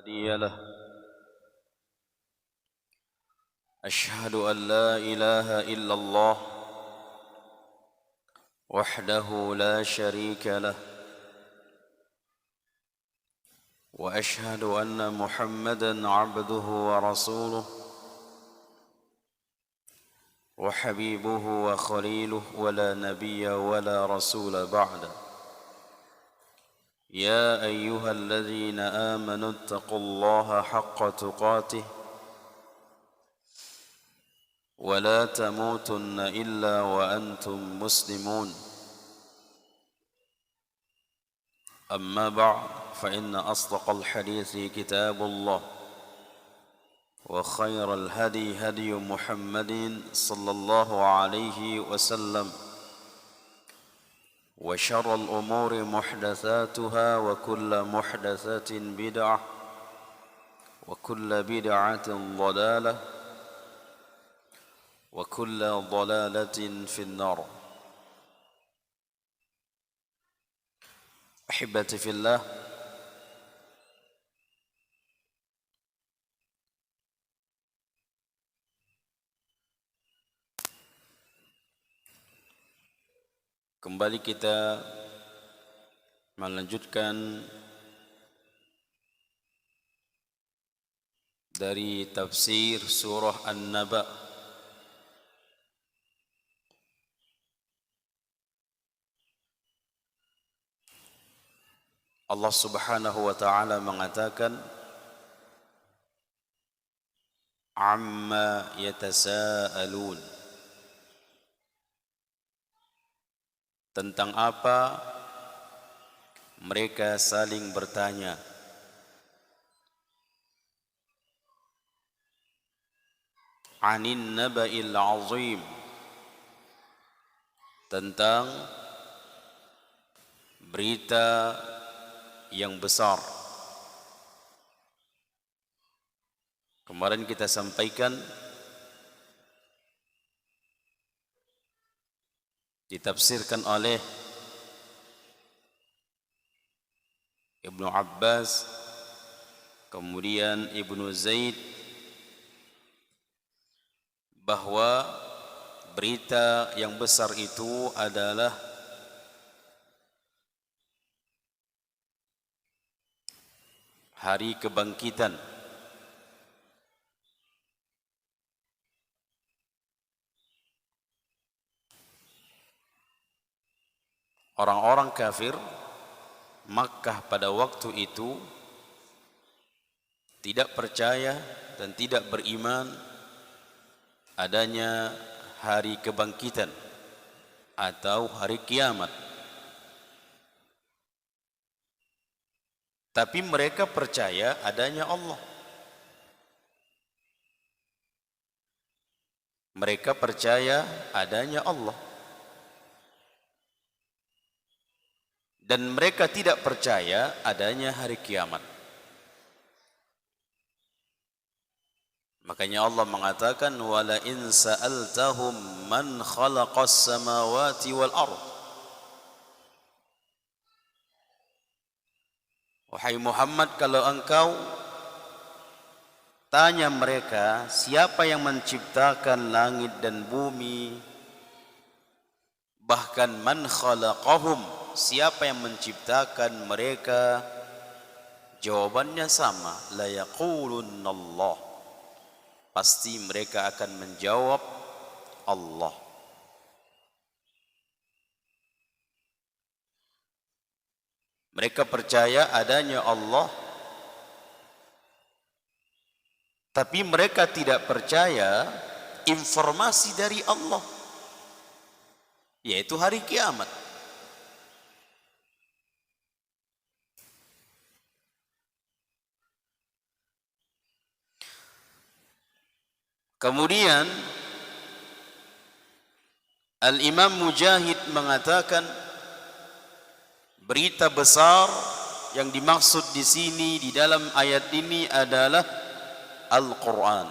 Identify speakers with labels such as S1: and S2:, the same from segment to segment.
S1: هادي له أشهد أن لا إله إلا الله وحده لا شريك له وأشهد أن محمدًا عبده ورسوله وحبيبه وخليله ولا نبي ولا رسول بعده يا أيها الذين آمنوا اتقوا الله حق تقاته ولا تموتن إلا وأنتم مسلمون أما بعد فإن أصدق الحديث كتاب الله وخير الهدي هدي محمد صلى الله عليه وسلم وشر الأمور محدثاتها وكل محدثة بدعة وكل بدعة ضلالة وكل ضلالة في النار. أحبتي في الله, kembali kita melanjutkan dari tafsir surah An-Naba. Allah Subhanahu wa ta'ala mengatakan amma yatasaalun, tentang apa mereka saling bertanya. Anin naba'il azim, tentang berita yang besar. Kemarin kita sampaikan ditafsirkan oleh Ibnu Abbas, kemudian Ibnu Zaid, bahwa berita yang besar itu adalah hari kebangkitan. Orang-orang kafir Makkah pada waktu itu tidak percaya dan tidak beriman adanya hari kebangkitan atau hari kiamat. Tapi mereka percaya adanya Allah. Mereka percaya adanya Allah. Dan mereka tidak percaya adanya hari kiamat. Makanya Allah mengatakan wala in sa'altahum man khalaqas samawati wal ardh. Wahai Muhammad, kalau engkau tanya mereka siapa yang menciptakan langit dan bumi, bahkan man khalaqahum, siapa yang menciptakan mereka, jawabannya sama, la yaqulunallah, pasti mereka akan menjawab Allah. Mereka percaya adanya Allah, tapi mereka tidak percaya informasi dari Allah, yaitu hari kiamat. Kemudian Al-Imam Mujahid mengatakan berita besar yang dimaksud di sini di dalam ayat ini adalah Al-Quran.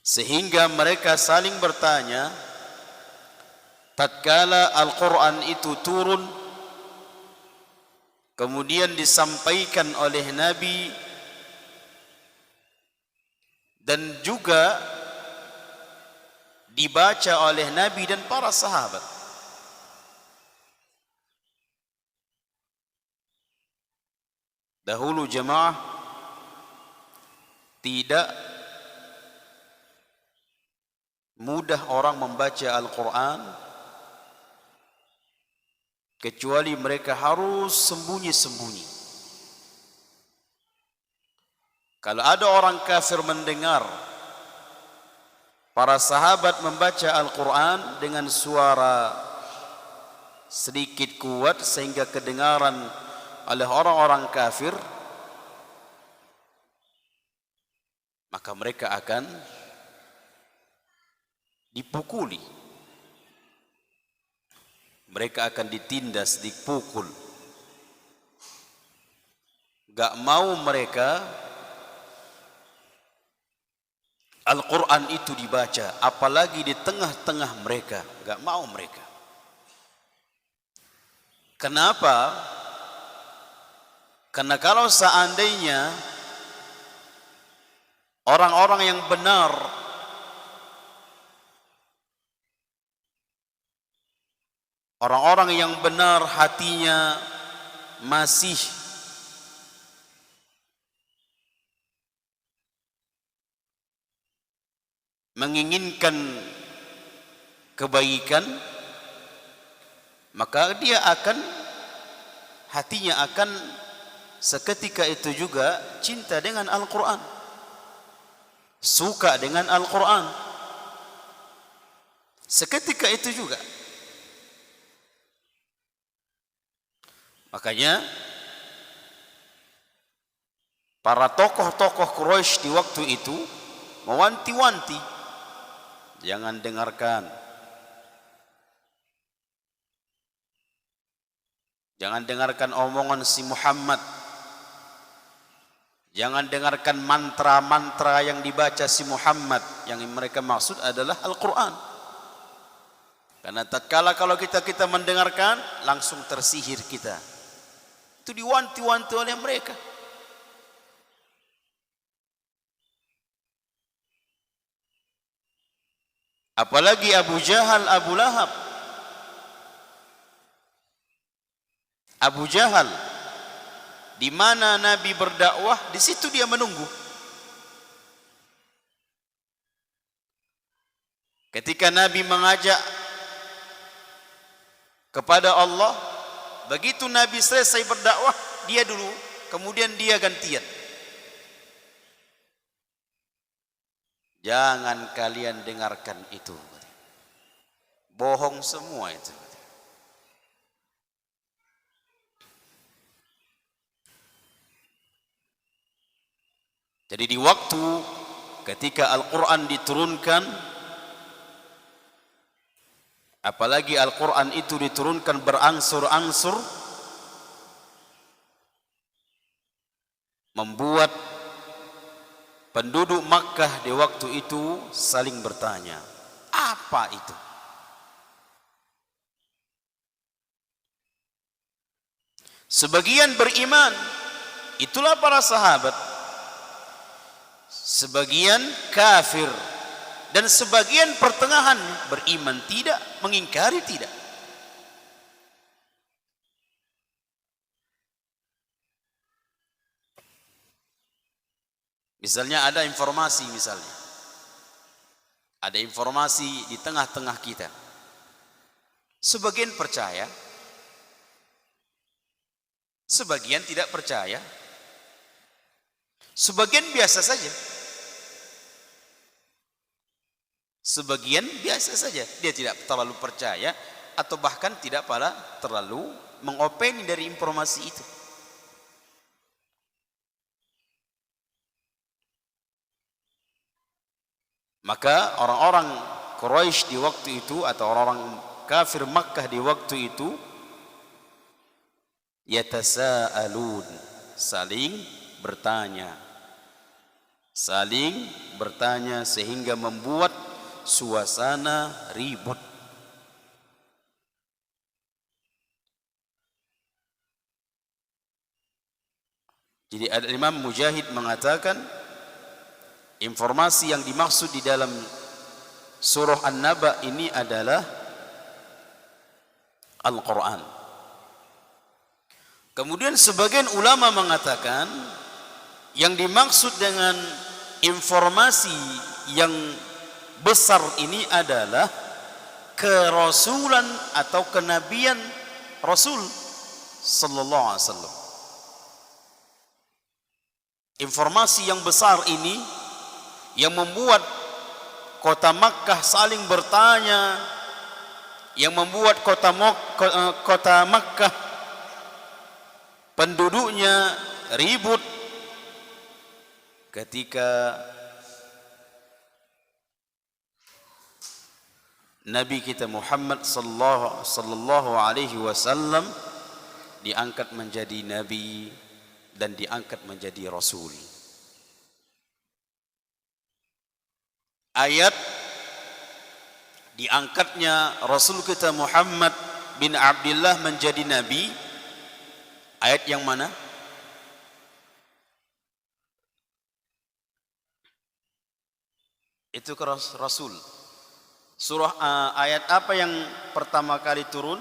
S1: Sehingga mereka saling bertanya tatkala Al-Quran itu turun, kemudian disampaikan oleh Nabi dan juga dibaca oleh Nabi dan para sahabat. Dahulu jemaah tidak mudah orang membaca Al-Quran kecuali mereka harus sembunyi-sembunyi. Kalau ada orang kafir mendengar para sahabat membaca Al-Quran dengan suara sedikit kuat sehingga kedengaran oleh orang-orang kafir, maka mereka akan dipukuli, mereka akan ditindas, dipukul. Gak mau mereka Al-Quran itu dibaca, apalagi di tengah-tengah mereka. Gak mau mereka. Kenapa? Karena kalau seandainya orang-orang yang benar hatinya masih menginginkan kebaikan, maka hatinya akan seketika itu juga cinta dengan Al-Quran, suka dengan Al-Quran. Seketika itu juga. Makanya para tokoh-tokoh Quraisy di waktu itu mewanti-wanti, jangan dengarkan, jangan dengarkan omongan si Muhammad, jangan dengarkan mantra-mantra yang dibaca si Muhammad. Yang mereka maksud adalah Al-Quran. Karena tatkala kalau kita mendengarkan, langsung tersihir kita. Itu diwanti-wanti oleh mereka. Apalagi Abu Jahal, Abu Lahab. Abu Jahal, di mana Nabi berdakwah, di situ dia menunggu. Ketika Nabi mengajak kepada Allah, begitu Nabi selesai berdakwah, dia dulu, kemudian dia gantian. Jangan kalian dengarkan itu. Bohong semua itu. Jadi di waktu ketika Al-Quran diturunkan, apalagi Al-Quran itu diturunkan berangsur-angsur, membuat penduduk Makkah di waktu itu saling bertanya, apa itu? Sebagian beriman, itulah para sahabat. Sebagian kafir, dan sebagian pertengahan, beriman tidak, mengingkari tidak. Misalnya ada informasi, ada informasi di tengah-tengah kita. Sebagian percaya, sebagian tidak percaya, sebagian biasa saja. Sebagian biasa saja, dia tidak terlalu percaya atau bahkan tidak terlalu mengopeni dari informasi itu. Maka orang-orang Quraisy di waktu itu atau orang-orang kafir Makkah di waktu itu yatasaalun, saling bertanya sehingga membuat suasana ribut. Jadi Imam Mujahid mengatakan informasi yang dimaksud di dalam surah An-Naba ini adalah Al-Quran. Kemudian sebagian ulama mengatakan yang dimaksud dengan informasi yang besar ini adalah kerasulan atau kenabian Rasul sallallahu alaihi wasallam. Informasi yang besar ini yang membuat kota Makkah saling bertanya, yang membuat kota Makkah penduduknya ribut ketika Nabi kita Muhammad sallallahu alaihi wasallam diangkat menjadi nabi dan diangkat menjadi rasul. Ayat diangkatnya Rasul kita Muhammad bin Abdullah menjadi nabi, ayat yang mana? Itu ke Rasul. Surah ayat apa yang pertama kali turun?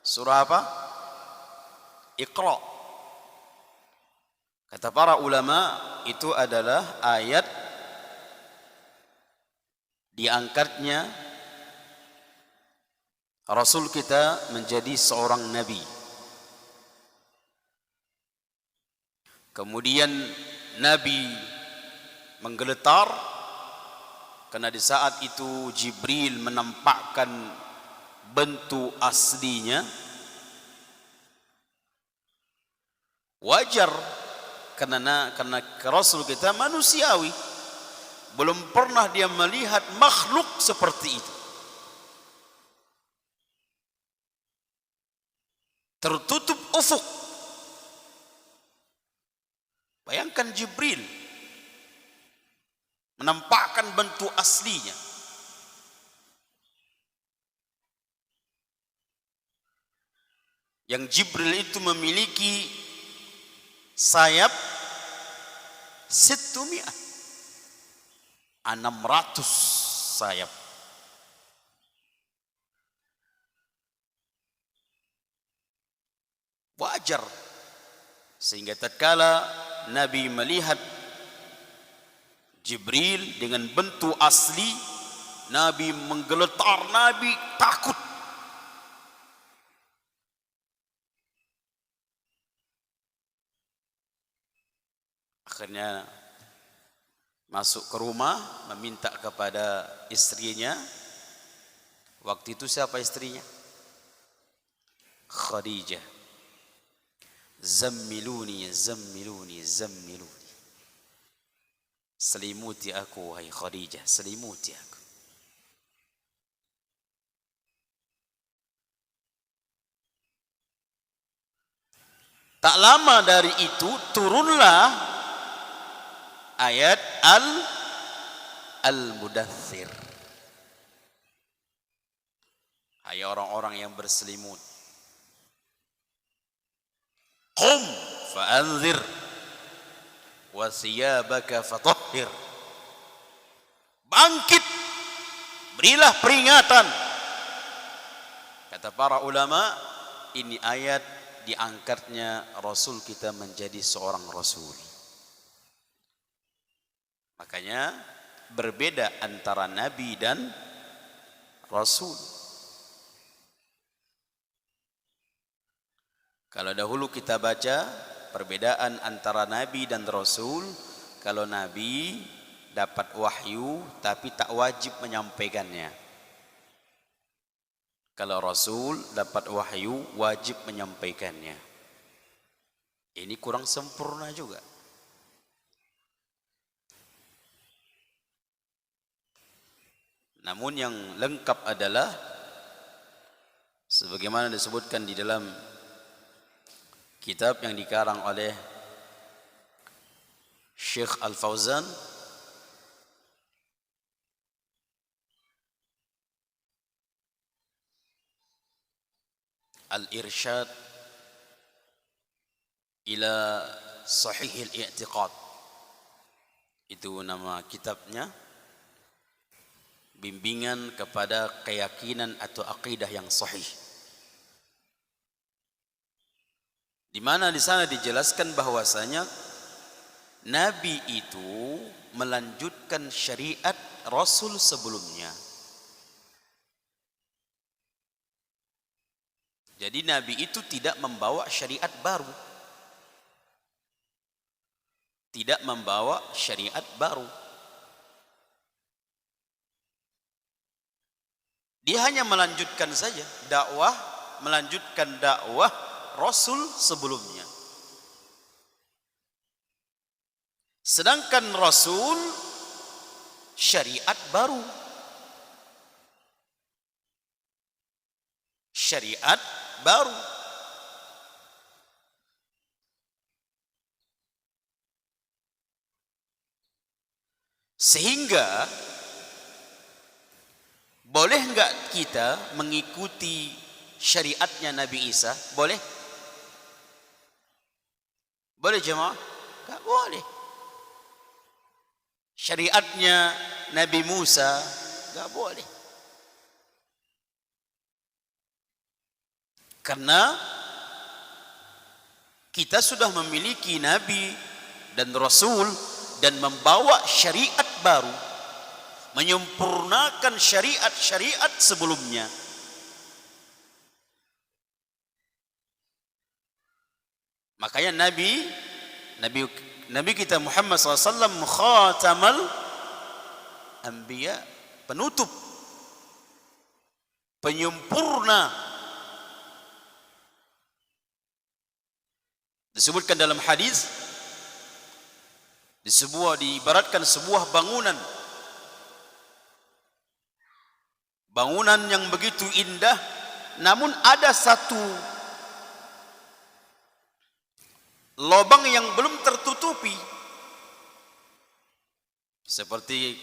S1: Surah apa? Iqra. Kata para ulama itu adalah ayat diangkatnya Rasul kita menjadi seorang nabi. Kemudian Nabi menggeletar karena di saat itu Jibril menampakkan bentuk aslinya. Wajar karena Rasul kita manusiawi, belum pernah dia melihat makhluk seperti itu. Tertutup ufuk. Bayangkan Jibril menampakkan bentuk aslinya. Yang Jibril itu memiliki sayap 600 sayap. Wajar sehingga tatkala Nabi melihat Jibril dengan bentuk asli, Nabi menggeletar, Nabi takut. Akhirnya masuk ke rumah, meminta kepada istrinya. Waktu itu siapa istrinya? Khadijah. Zammiluni, zammiluni, zammiluni. Selimuti aku, wahai Khadijah, selimuti aku. Tak lama dari itu turunlah ayat Al-Mudaththir. Hai orang-orang yang berselimut, qum fa'anzir wa thiyabaka fatahhir. Bangkit, berilah peringatan. Kata para ulama, ini ayat diangkatnya Rasul kita menjadi seorang Rasul. Makanya berbeda antara Nabi dan Rasul. Kalau dahulu kita baca perbedaan antara Nabi dan Rasul, kalau Nabi dapat wahyu tapi tak wajib menyampaikannya. Kalau Rasul dapat wahyu wajib menyampaikannya. Ini kurang sempurna juga. Namun yang lengkap adalah sebagaimana disebutkan di dalam kitab yang dikarang oleh Syekh Al-Fauzan, Al-Irsyad ila Sahihil I'tiqad. Itu nama kitabnya, bimbingan kepada keyakinan atau akidah yang sahih. Di mana di sana dijelaskan bahwasanya Nabi itu melanjutkan syariat Rasul sebelumnya. Jadi Nabi itu tidak membawa syariat baru. Tidak membawa syariat baru. Dia hanya melanjutkan saja dakwah, melanjutkan dakwah Rasul sebelumnya. Sedangkan Rasul syariat baru. Syariat baru. Sehingga boleh enggak kita mengikuti syariatnya Nabi Isa? Boleh? Boleh jemaah? Enggak boleh. Syariatnya Nabi Musa enggak boleh. Karena kita sudah memiliki Nabi dan Rasul dan membawa syariat baru, menyempurnakan syariat-syariat sebelumnya. Makanya Nabi kita Muhammad SAW khatamal anbiya, penutup, penyempurna. Disebutkan dalam hadis, diibaratkan sebuah bangunan yang begitu indah, namun ada satu lubang yang belum tertutupi, seperti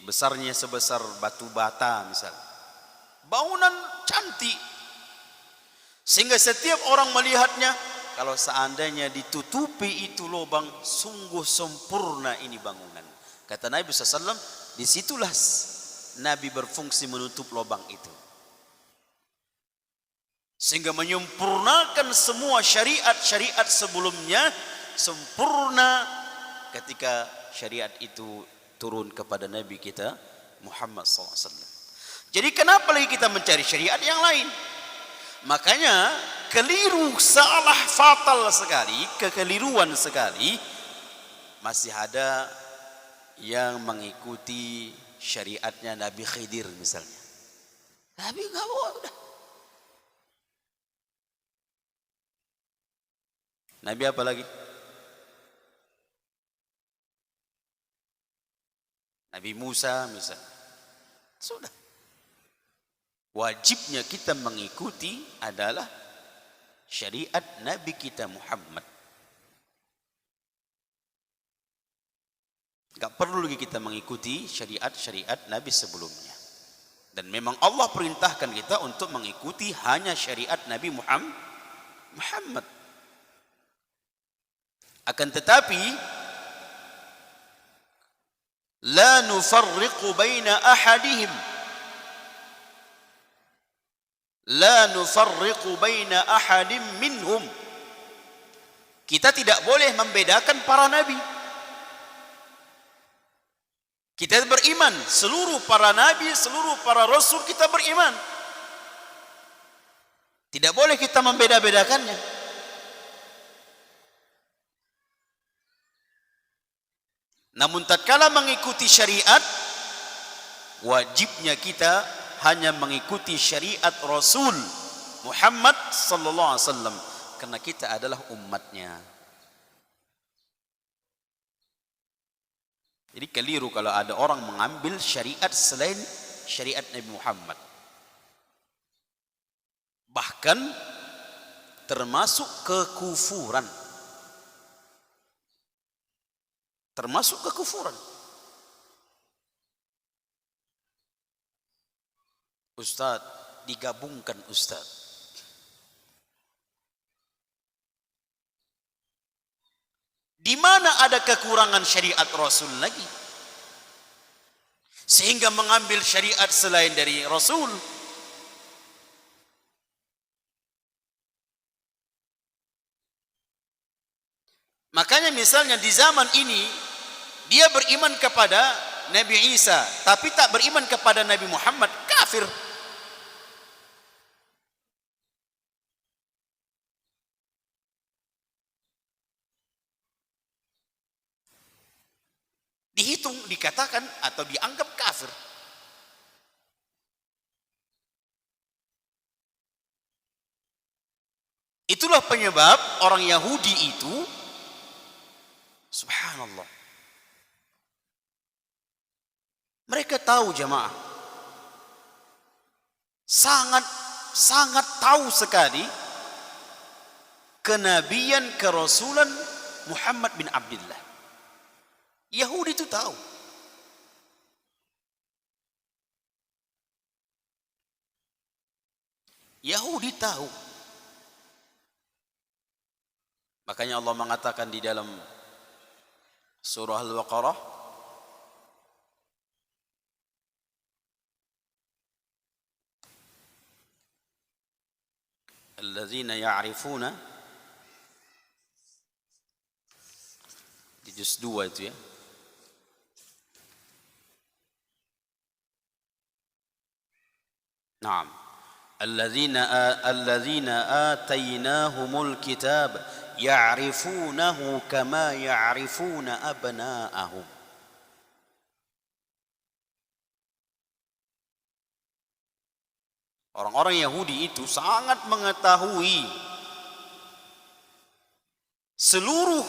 S1: besarnya sebesar batu bata misalnya. Bangunan cantik, sehingga setiap orang melihatnya, kalau seandainya ditutupi itu lubang, sungguh sempurna ini bangunan. Kata Nabi SAW, disitulah Nabi berfungsi menutup lubang itu. Sehingga menyempurnakan semua syariat-syariat sebelumnya, sempurna ketika syariat itu turun kepada Nabi kita Muhammad SAW. Jadi kenapa lagi kita mencari syariat yang lain? Makanya keliru, salah fatal sekali, kekeliruan sekali, masih ada yang mengikuti syariatnya Nabi Khidir misalnya. Nabi enggak boleh. Nabi apa lagi? Nabi Musa misalnya. Sudah. Wajibnya kita mengikuti adalah syariat Nabi kita Muhammad. Enggak perlu lagi kita mengikuti syariat-syariat Nabi sebelumnya. Dan memang Allah perintahkan kita untuk mengikuti hanya syariat Nabi Muhammad. Akan tetapi la nufarriqu baina ahadihim, la nufarriqu baina ahadim minhum. Kita tidak boleh membedakan para nabi. Kita beriman seluruh para nabi, seluruh para rasul kita beriman. Tidak boleh kita membeda-bedakannya. Namun tatkala mengikuti syariat, wajibnya kita hanya mengikuti syariat Rasul Muhammad sallallahu alaihi wasallam, karena kita adalah umatnya. Jadi keliru kalau ada orang mengambil syariat selain syariat Nabi Muhammad. Bahkan termasuk kekufuran. Termasuk kekufuran. Ustaz, digabungkan Ustaz. Di mana ada kekurangan syariat Rasul lagi? Sehingga mengambil syariat selain dari Rasul. Makanya misalnya di zaman ini dia beriman kepada Nabi Isa, tapi tak beriman kepada Nabi Muhammad, kafir. Dihitung, dikatakan atau dianggap kafir. Itulah penyebab orang Yahudi itu, subhanallah, mereka tahu jemaah, sangat tahu sekali kenabian kerasulan Muhammad bin Abdullah. Yahudi itu tahu. Yahudi tahu. Makanya Allah mengatakan di dalam surah Al-Baqarah, alladzina ya'rifuna, di juz 2 itu ya. Naam. Alladzina atainahumul kitab ya'rifunahu kama ya'rifuna abna'ahum. Orang-orang Yahudi itu sangat mengetahui seluruh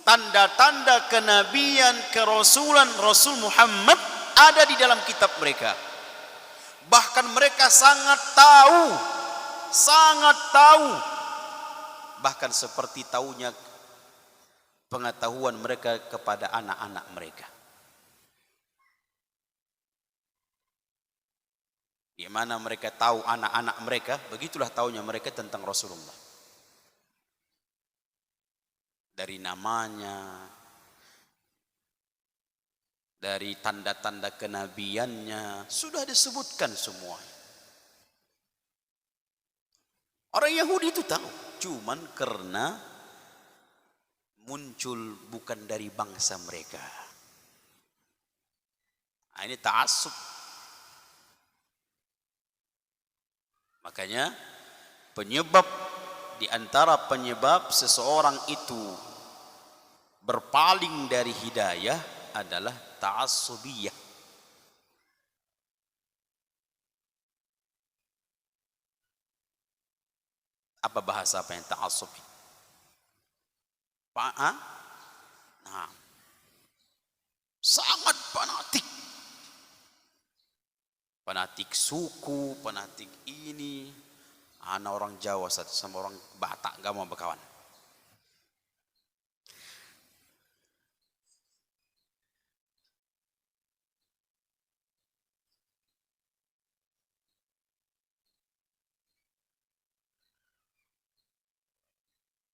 S1: tanda-tanda kenabian, kerasulan Rasul Muhammad ada di dalam kitab mereka. Bahkan mereka sangat tahu, bahkan seperti tahunya pengetahuan mereka kepada anak-anak mereka. Di mana mereka tahu anak-anak mereka, begitulah tahunya mereka tentang Rasulullah. Dari namanya, dari tanda-tanda kenabiannya, sudah disebutkan semua. Orang Yahudi itu tahu, cuman karena muncul bukan dari bangsa mereka. Nah, ini ta'assub. Makanya penyebab, di antara penyebab seseorang itu berpaling dari hidayah adalah ta'assubiyah. Apa bahasa apa yang ta'assub? Nah, sangat fanatik. Fanatik suku, fanatik ini. Anak orang Jawa sama orang Batak gak mau berkawan.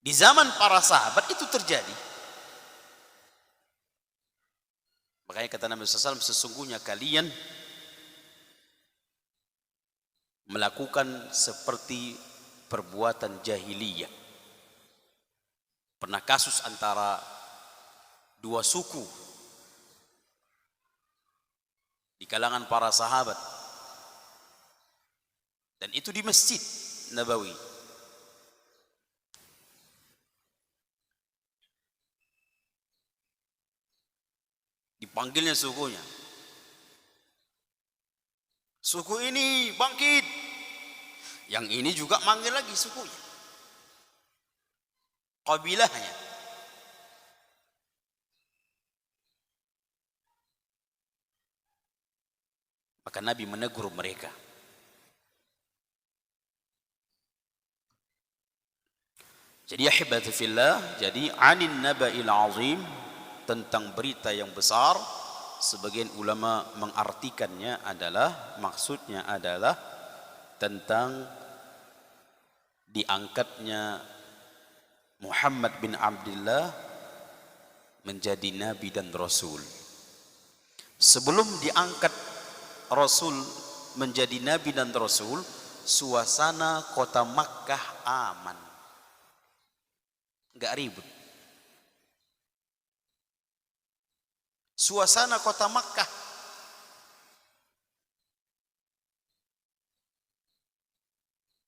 S1: Di zaman para sahabat itu terjadi. Makanya kata Nabi SAW, sesungguhnya kalian melakukan seperti perbuatan jahiliyah. Pernah kasus antara dua suku di kalangan para sahabat, dan itu di Masjid Nabawi. Dipanggilnya sukunya, suku ini bangkit, yang ini juga manggil lagi sukunya, kabilahnya. Maka Nabi menegur mereka. Jadi ahibati fillah, jadi anin naba'il azim, tentang berita yang besar. Sebagian ulama mengartikannya adalah, maksudnya adalah tentang diangkatnya Muhammad bin Abdullah menjadi nabi dan rasul. Sebelum diangkat Rasul menjadi nabi dan rasul, suasana kota Makkah aman, enggak ribut. Suasana kota Makkah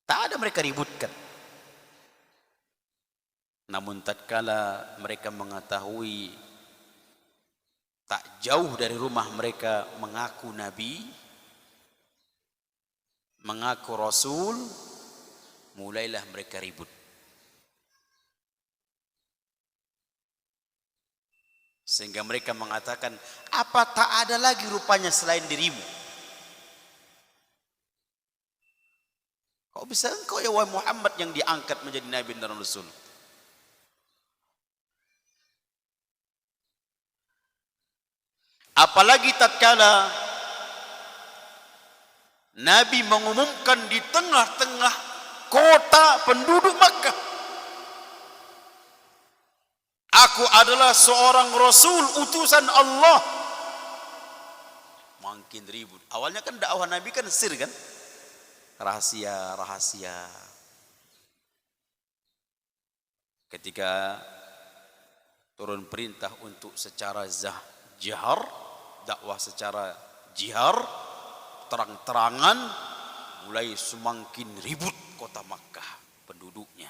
S1: tak ada mereka ributkan. Namun tatkala mereka mengetahui tak jauh dari rumah mereka mengaku nabi, mengaku rasul, mulailah mereka ribut. Sehingga mereka mengatakan, apa tak ada lagi rupanya selain dirimu? Kok bisa engkau ya wahai Muhammad yang diangkat menjadi nabi dan rasul? Apalagi tatkala Nabi mengumumkan di tengah-tengah kota penduduk Makkah, aku adalah seorang rasul utusan Allah. Makin ribut. Awalnya kan dakwah Nabi kan sir kan, rahasia. Ketika turun perintah untuk secara jahar, dakwah secara jihar, terang-terangan, mulai semakin ribut kota Makkah penduduknya.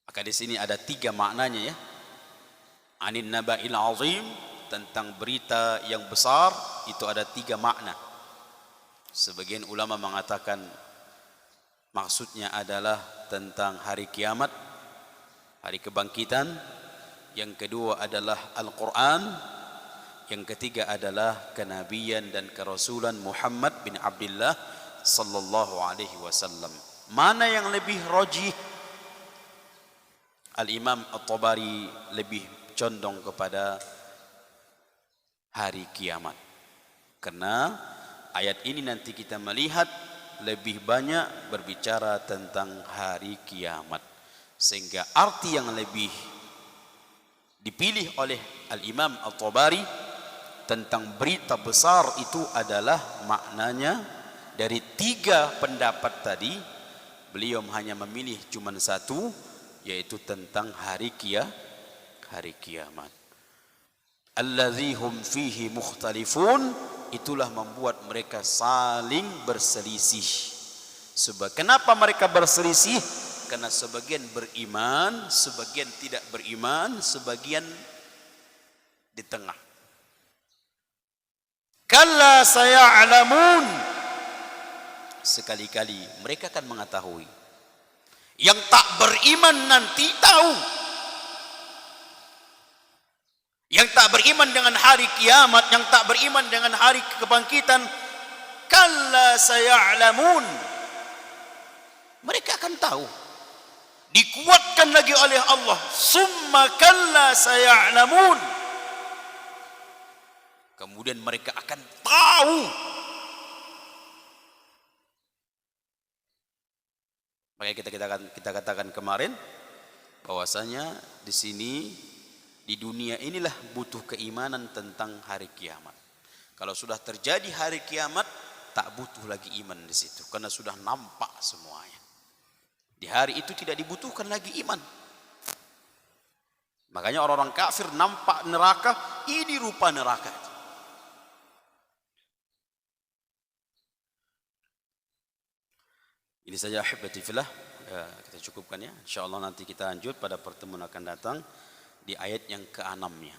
S1: Maka di sini ada 3 maknanya ya. Anin naba'il azim, tentang berita yang besar, itu ada 3 makna. Sebagian ulama mengatakan maksudnya adalah tentang hari kiamat, hari kebangkitan. Yang kedua adalah Al-Quran. Yang ketiga adalah kenabian dan kerasulan Muhammad bin Abdullah sallallahu alaihi wasallam. Mana yang lebih rajih? Al-Imam At-Tabari lebih condong kepada hari kiamat. Karena ayat ini nanti kita melihat lebih banyak berbicara tentang hari kiamat. Sehingga arti yang lebih dipilih oleh Al-Imam At-Tabari tentang berita besar itu adalah maknanya dari 3 pendapat tadi. Beliau hanya memilih cuma 1, yaitu tentang hari kiamat. Allazi hum fihi mukhtalifun, itulah membuat mereka saling berselisih. Sebab kenapa mereka berselisih? Karena sebagian beriman, sebagian tidak beriman, sebagian di tengah. Kalla saya'lamun, sekali-kali mereka akan mengetahui. Yang tak beriman nanti tahu. Yang tak beriman dengan hari kiamat, yang tak beriman dengan hari kebangkitan, kalla saya'lamun, mereka akan tahu. Dikuatkan lagi oleh Allah, summa kalla saya'lamun, kemudian mereka akan tahu. Makanya kita katakan kemarin bahwasanya di sini di dunia inilah butuh keimanan tentang hari kiamat. Kalau sudah terjadi hari kiamat, tak butuh lagi iman di situ karena sudah nampak semuanya. Di hari itu tidak dibutuhkan lagi iman. Makanya orang-orang kafir nampak neraka, ini rupa neraka. Ini saja ahibati fillah, kita cukupkan ya. Insyaallah nanti kita lanjut pada pertemuan akan datang di ayat yang ke-6-nya.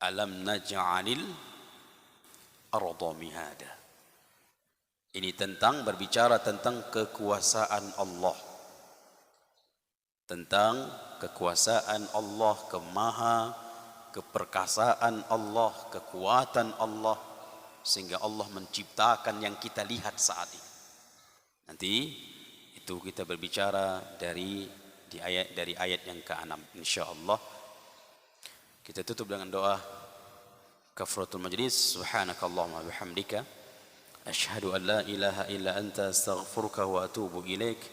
S1: Alam naj'alil arda mihada. Ini tentang berbicara tentang kekuasaan Allah. Tentang kekuasaan Allah, keperkasaan Allah, kekuatan Allah, sehingga Allah menciptakan yang kita lihat saat ini. Nanti itu kita berbicara dari ayat yang ke-6 insyaallah. Kita tutup dengan doa kafaratul majlis. Subhanakallahumma bihamdika asyhadu an la ilaha illa anta astaghfiruka wa atubu ilaik.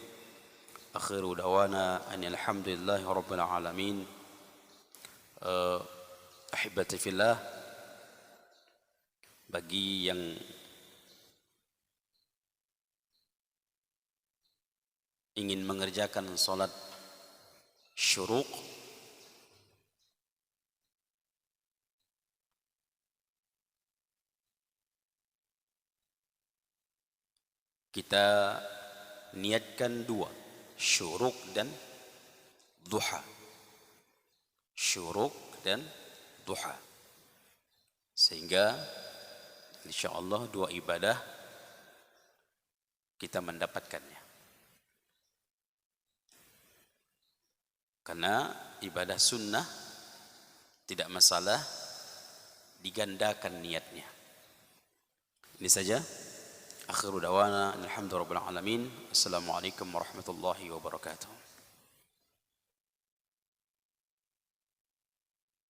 S1: Akhiru dawana anil hamdulillahi rabbil alamin. Ahibati fillah, bagi yang ingin mengerjakan salat syuruq, kita niatkan dua, syuruq dan duha. Syuruq dan duha, sehingga insyaallah dua ibadah kita mendapatkannya. Karena ibadah sunnah tidak masalah digandakan niatnya. Ini saja. Akhiru dawana alhamdulillahi rabbil alamin. Assalamualaikum warahmatullahi wabarakatuh.